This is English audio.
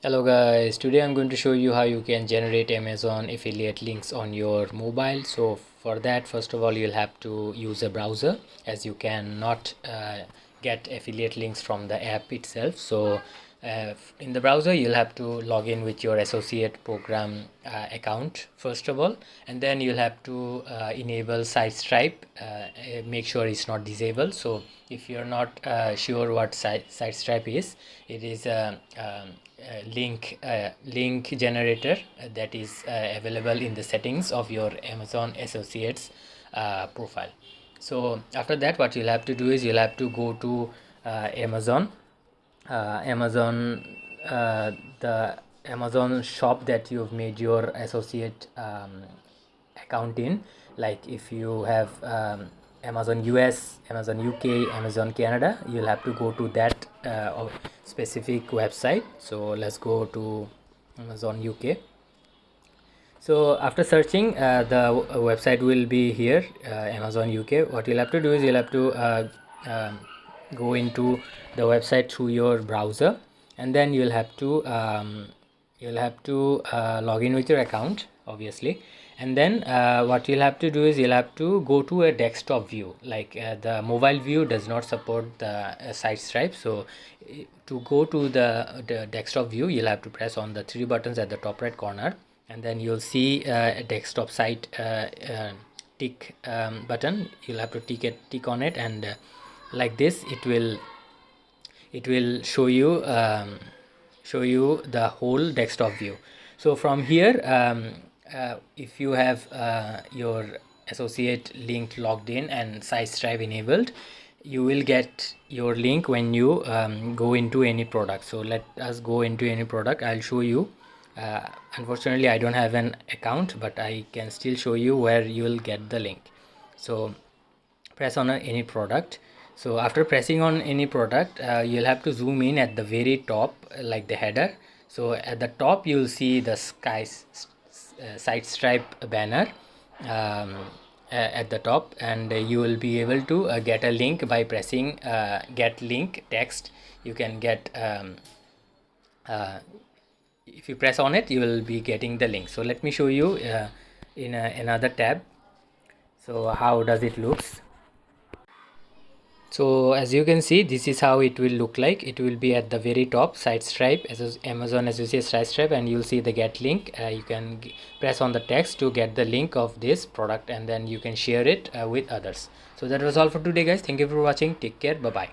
Hello guys, today I'm going to show you how you can generate Amazon affiliate links on your mobile. So for that, first of all, you'll have to use a browser, as you cannot get affiliate links from the app itself. So in the browser, you'll have to log in with your associate program account first of all, and then you'll have to enable SiteStripe. Make sure it's not disabled. So if you're not sure what SiteStripe is, it is a link generator that is available in the settings of your Amazon Associates profile. So after that, what you'll have to do is you'll have to go to Amazon, the Amazon shop that you've made your associate account in. Like if you have Amazon US, Amazon UK, Amazon Canada, you'll have to go to that specific website. So let's go to Amazon UK. So after searching, the website will be here, Amazon UK. What you'll have to do is you'll have to go into the website through your browser, and then you'll have to log in with your account, obviously. And then what you'll have to do is you'll have to go to a desktop view. Like the mobile view does not support the SiteStripe, so to go to the desktop view, you'll have to press on the three buttons at the top right corner, and then you'll see a desktop site tick button. You'll have to tick on it, and like this it will show you the whole desktop view. So from here, if you have your associate link logged in and SiteStripe enabled, you will get your link when you go into any product. So let us go into any product. I'll show you. Unfortunately, I don't have an account, but I can still show you where you will get the link. So press on any product. So after pressing on any product, you'll have to zoom in at the very top, like the header. So at the top, you'll see the SiteStripe banner at the top, and you will be able to get a link by pressing get link text. You can get if you press on it, you will be getting the link. So let me show you in another tab. So how does it looks? So as you can see, this is how it will look like. It will be at the very top, SiteStripe, as Amazon Associate SiteStripe, and you'll see the get link. You can press on the text to get the link of this product, and then you can share it with others. So that was all for today, guys. Thank you for watching. Take care. Bye bye.